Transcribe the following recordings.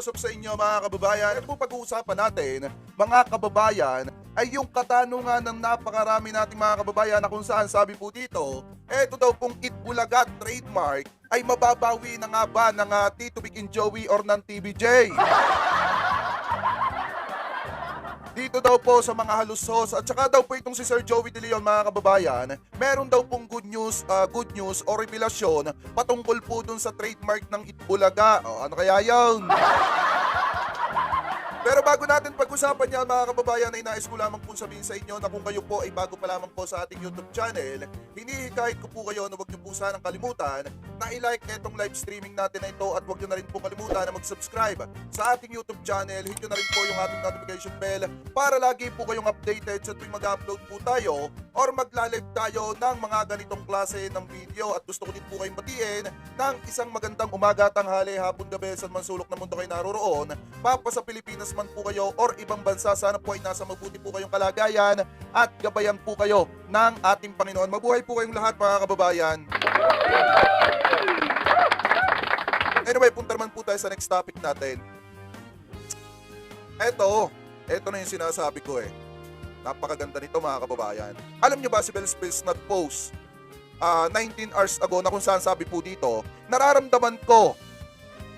What's up sa inyo mga kababayan? At po pag-uusapan natin, mga kababayan, ay yung katanungan ng napakarami nating mga kababayan na kung saan sabi po dito, eto daw pong Itbulaga trademark ay mababawi na nga ba ng Tito Vic and Joey or ng TVJ? Dito daw po sa mga halusos at saka daw po itong si Sir Joey De Leon mga kababayan, meron daw pong good news o revelasyon patungkol po dun sa trademark ng Itbulaga. O ano kaya yun? Pero bago natin pag-usapan yan mga kababayan, ay nais ko lamang po sabihin sa inyo na kung kayo po ay bago pa lamang po sa ating YouTube channel, hinihikayat ko po kayo na huwag niyo po sanang kalimutan na i-like itong live streaming natin na ito at huwag niyo na rin po kalimutan na mag-subscribe sa ating YouTube channel. Hit niyo na rin po yung ating notification bell para lagi po kayong updated sa tuwing mag-upload po tayo or magla-live tayo ng mga ganitong klase ng video. At gusto ko din po kayong batiin ng isang magandang umaga, tanghali, hapon, gabi sa mansulok na mundo kayo naroroon, papa sa Pilipinas man po kayo or ibang bansa, sana po ay nasa mabuti po kayong kalagayan at gabayan po kayo ng ating Panginoon. Mabuhay po kayong lahat mga kababayan. Anyway, punta naman po tayo sa next topic natin. Eto na yung sinasabi ko eh. Napakaganda nito mga kababayan. Alam nyo ba si Bell Spills nag-post 19 hours ago na kung saan sabi po dito, nararamdaman ko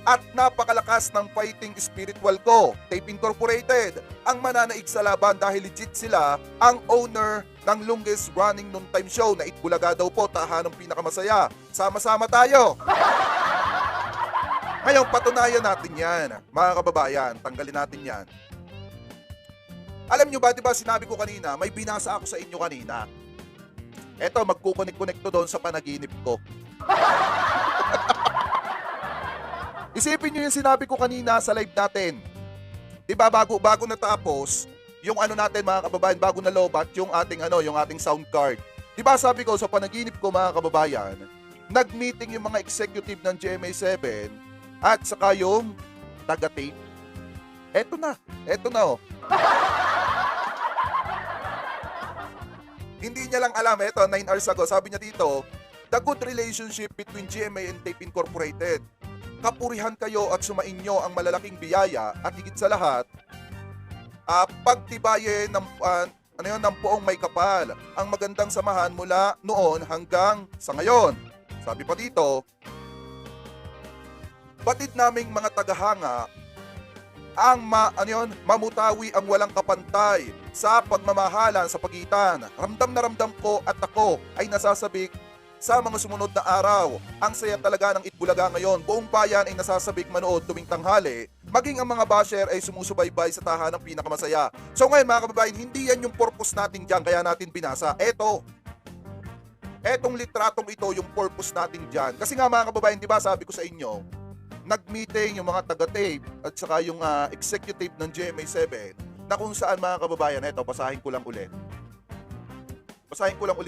at napakalakas ng fighting spiritual ko. Tape Incorporated ang mananaig sa laban dahil legit sila ang owner ng longest running noon time show na Itbulaga daw po, tahanang pinakamasaya. Sama-sama tayo. Ngayon, patunayan natin yan. Mga kababayan, tanggalin natin yan. Alam nyo ba, di ba sinabi ko kanina, may binasa ako sa inyo kanina. Eto, magkukonek-konekto doon sa panaginip ko. Isipin nyo yung sinabi ko kanina sa live natin. Diba bago natapos, yung ano natin mga kababayan, bago na lobat, yung ating sound card. Diba sabi ko sa panaginip ko mga kababayan, nag-meeting yung mga executive ng GMA7 at saka yung taga-tape. Eto na oh. Hindi niya lang alam, eto 9 hours ago, sabi niya dito, the good relationship between GMA and Tape Incorporated. Kapurihan kayo at sumainyo ang malalaking biyaya at higit sa lahat, pagtibayin ng poong may kapal, ang magandang samahan mula noon hanggang sa ngayon. Sabi pa dito, batid naming mga tagahanga ang mamutawi ang walang kapantay sa pagmamahalan sa pagitan. Ramdam na ramdam ko at ako ay nasasabik sa mga sumunod na araw. Ang saya talaga ng Itbulaga ngayon. Buong bayan ay nasasabik manood tuwing tanghali. Maging ang mga basher ay sumusubaybay sa tahanang pinakamasaya. So ngayon mga kababayan, hindi yan yung purpose natin dyan, kaya natin binasa. Etong litratong ito yung purpose natin dyan. Kasi nga mga kababayan, di ba sabi ko sa inyo, nag-meeting yung mga taga-tape at saka yung executive ng GMA7 na kung saan mga kababayan, eto, basahin ko lang ulit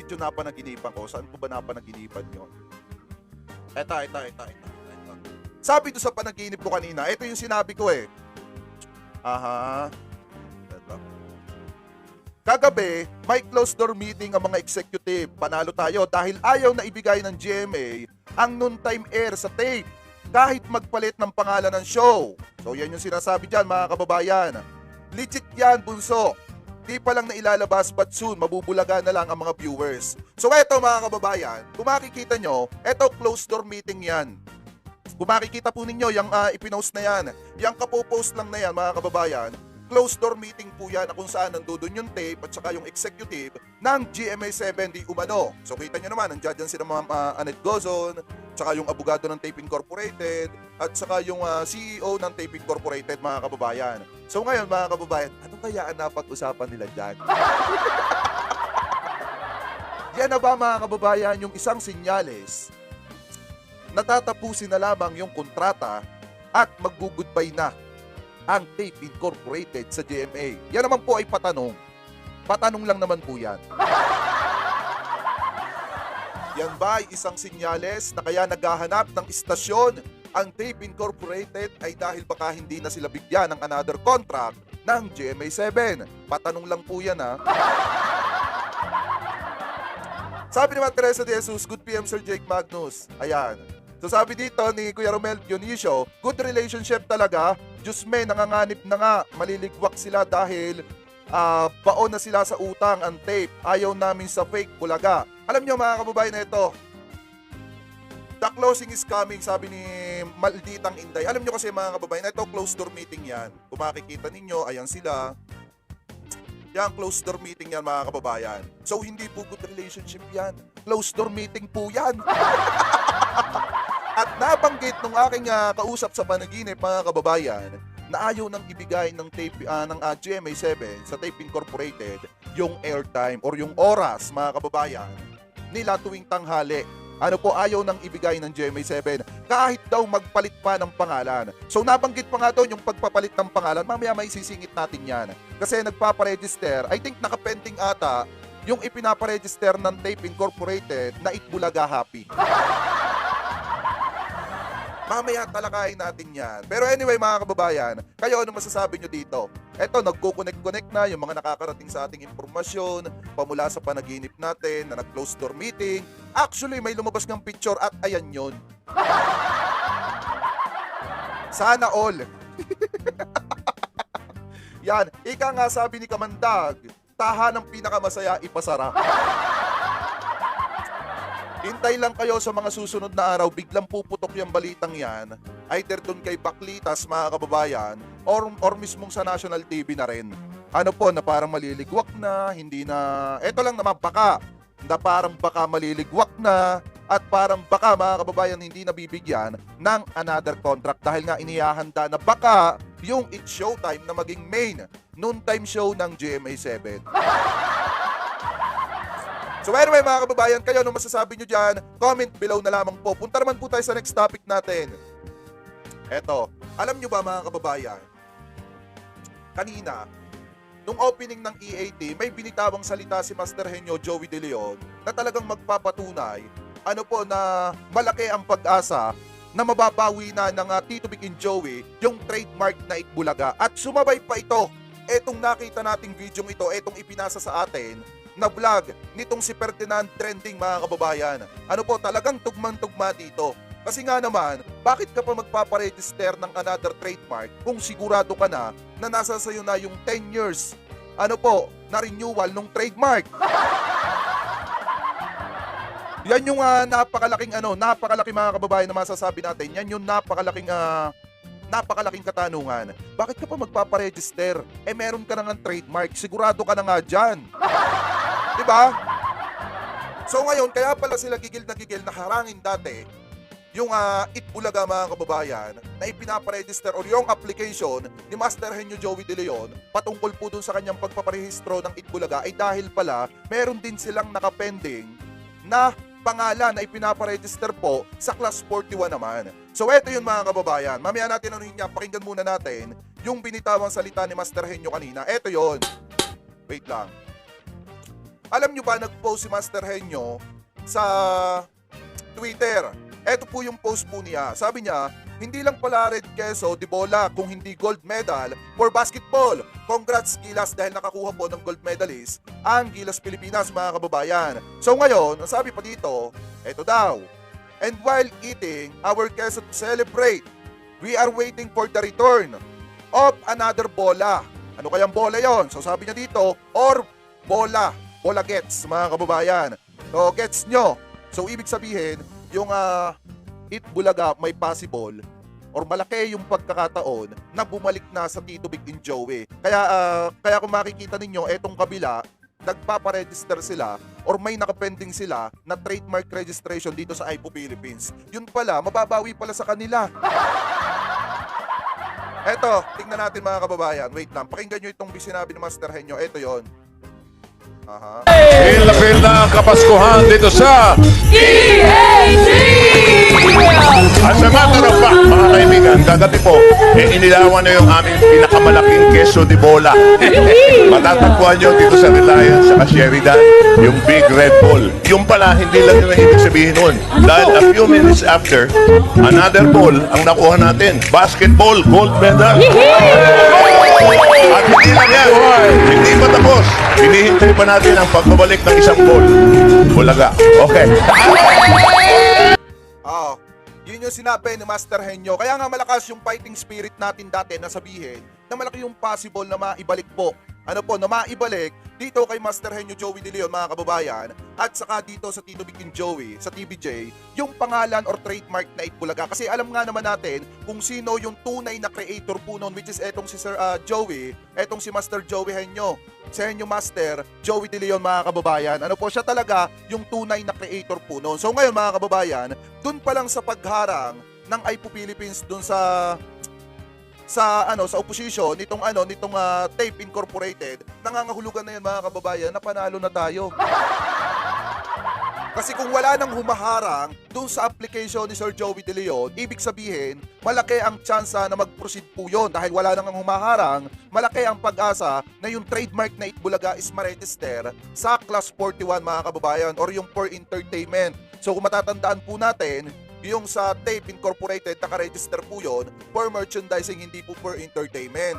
yung napanaginipan ko. Saan ko ba napanaginipan nyo? Ito. Sabi doon sa panaginip ko kanina, ito yung sinabi ko eh. Ito. Kagabi, may closed door meeting ang mga executive. Panalo tayo dahil ayaw na ibigay ng GMA ang noontime air sa tape kahit magpalit ng pangalan ng show. So yan yung sinasabi dyan mga kababayan. Legit yan, bunso. Di pa lang na ilalabas but soon mabubulaga na lang ang mga viewers. So eto mga kababayan, kung makikita nyo, eto closed door meeting yan. Kung makikita po ninyo, yung ipinost na yan, yung kapopost lang na yan mga kababayan, closed door meeting po yan na kung saan nandudun yung tape at saka yung executive ng GMA7 di umano. So kita nyo naman, nandiyan dyan sila mga Anet Gozon, saka yung abogado ng Tape Incorporated, at saka yung CEO ng Tape Incorporated mga kababayan. So ngayon mga kababayan, ano kaya ang napag-usapan nila dyan? Yan na ba mga kababayan yung isang sinyales? Natatapusin na lamang yung kontrata at mag-goodbye na ang Tape Incorporated sa GMA. Yan naman po ay patanong. Patanong lang naman po yan. Yan ba ay isang sinyales na kaya naghahanap ng istasyon ang Tape Incorporated ay dahil baka hindi na sila bigyan ng another contract ng GMA7? Patanong lang po yan ha. Sabi naman Teresa de Jesus, good PM Sir Jake Magnus. Ayan. So sabi dito ni Kuya Romel Dionisio, good relationship talaga Diyos me, nanganganib na nga, maliligwak sila dahil baon na sila sa utang ang tape. Ayaw namin sa fake, bulaga. Alam nyo mga kababayan na ito, the closing is coming, sabi ni Malditang Inday. Alam nyo kasi mga kababayan, ito closed door meeting yan. Kung makikita ninyo, ayan sila. Yan, closed door meeting yan mga kababayan. So hindi po good relationship yan. Closed door meeting po yan. At nabanggit nung aking kausap sa panaginip mga kababayan, na ayaw nang ibigay ng tape ng GMA7 sa Tape Incorporated yung airtime or yung oras mga kababayan nila tuwing tanghali. Ano po, ayaw nang ibigay ng GMA7 kahit daw magpalit pa ng pangalan. So nabanggit pa nga doon yung pagpapalit ng pangalan. Mamaya may sisingit natin yan. Kasi nagpaparegister, I think nakapending ata yung ipinaparegister ng Tape Incorporated na Itbulaga Happy. Mamaya talakayin natin yan. Pero anyway mga kababayan, kayo ano masasabi nyo dito? Eto, nagko-connect na yung mga nakakarating sa ating impormasyon pamula sa panaginip natin na nag-close door meeting. Actually, may lumabas ng picture at ayan yun. Sana all. Yan, ika nga sabi ni Kamandag, tahan ng pinakamasaya ipasara. Hintay lang kayo sa mga susunod na araw, biglang puputok yung balitang yan, either doon kay Baklitas mga kababayan, or mismong sa national TV na rin. Ano po, na parang maliligwak na, hindi na, eto lang naman baka, na parang baka maliligwak na, at parang baka mga kababayan hindi nabibigyan ng another contract dahil nga inihahanda na baka yung It's Showtime na maging main noontime show ng GMA7. So anyway mga kababayan, kayo ano masasabi nyo dyan? Comment below na lamang po. Punta naman po tayo sa next topic natin. Eto, alam nyo ba mga kababayan, kanina, nung opening ng EAT, may binitawang salita si Master Henyo Joey De Leon na talagang magpapatunay, ano po, na malaki ang pag-asa na mababawi na ng Tito Vic and Joey yung trademark na Itbulaga. At sumabay pa ito, etong nakita nating video ito, etong ipinasa sa atin, na vlog nitong si Ferdinand Trending mga kababayan. Ano po, talagang tugmang-tugma dito. Kasi nga naman, bakit ka pa magpaparegister ng another trademark kung sigurado ka na nasa sayo na yung 10 years, ano po, na renewal ng trademark? Yan yung napakalaking mga kababayan na masasabi natin. Yan yung napakalaking katanungan. Bakit ka pa magpaparegister? Meron ka na ng trademark. Sigurado ka na nga dyan. Diba? So ngayon, kaya pala sila gigil na harangin dati yung Itbulaga mga kababayan na ipinaparegister or yung application ni Master Henyo Joey De Leon patungkol po dun sa kanyang pagpaparehistro ng Itbulaga ay dahil pala meron din silang nakapending na pangalan na ipinaparegister po sa Class 41 naman. So eto yun mga kababayan. Mamaya natin pakinggan muna natin yung binitawang salita ni Master Henyo kanina. Eto yun. Wait lang. Alam nyo ba, nag-post si Master Henyo sa Twitter. Eto po yung post po niya. Sabi niya, hindi lang pala red queso de bola kung hindi gold medal for basketball. Congrats Gilas dahil nakakuha po ng gold medalist ang Gilas Pilipinas mga kababayan. So ngayon, ang sabi pa dito, eto daw. And while eating our queso to celebrate, we are waiting for the return of another bola. Ano kayang bola yon? So sabi niya dito, or bola gets mga kababayan. So gets nyo. So ibig sabihin, yung Itbulaga may possible or malaki yung pagkakataon na bumalik na sa Tito Vic and Joey. Kaya kung makikita ninyo, etong kabila, nagpaparegister sila or may nakapending sila na trademark registration dito sa IPO Philippines. Yun pala, mababawi pala sa kanila. Eto, tingnan natin mga kababayan. Wait lang, pakinggan nyo itong sinabi ni Master Henyo. Eto yon. Aha. Ilapit na ang Kapaskuhan dito sa EAT! As a matter of fact, mga kaibigan, kagabi po, inilawan na yung aming pinakamalaking queso de bola. Matatagpuan nyo dito sa Reliance, sa Sheridan, yung Big Red Ball. Yung pala, hindi lang yun ang ibig sabihin nun. Dahil a few minutes after, another ball ang nakuha natin. Basketball, gold medal. At hindi lang yan. Hindi pa tapos. Hinihintay pa natin ang pagbabalik ng isang ball. Bulaga. Okay. Yun yung sinabi ni Master Henyo. Kaya nga malakas yung fighting spirit natin dati na sabihin na malaki yung possible na maibalik po. Na maibalik dito kay Master Henyo Joey De Leon, mga kababayan, at saka dito sa Tito Big and Joey, sa TBJ, yung pangalan or trademark na Itbulaga. Kasi alam nga naman natin kung sino yung tunay na creator po noon, which is etong si Sir Joey, etong si Master Joey Henyo. Si Henyo Master, Joey De Leon, mga kababayan. Siya talaga yung tunay na creator po noon. So ngayon, mga kababayan, dun pa lang sa pagharang ng IPO Philippines dun sa opposition nitong Tape Incorporated, nangangahulugan na yan, mga kababayan, na panalo na tayo. Kasi kung wala nang humaharang dun sa application ni Sir Joey De Leon, ibig sabihin, malaki ang tsansa na mag-proceed po yun. Dahil wala nang humaharang, malaki ang pag-asa na yung trademark na Itbulaga is ma-register sa Class 41, mga kababayan, or yung for entertainment. So kung matatandaan po natin, yung sa Tape Incorporated, naka-register po yun for merchandising, hindi po for entertainment.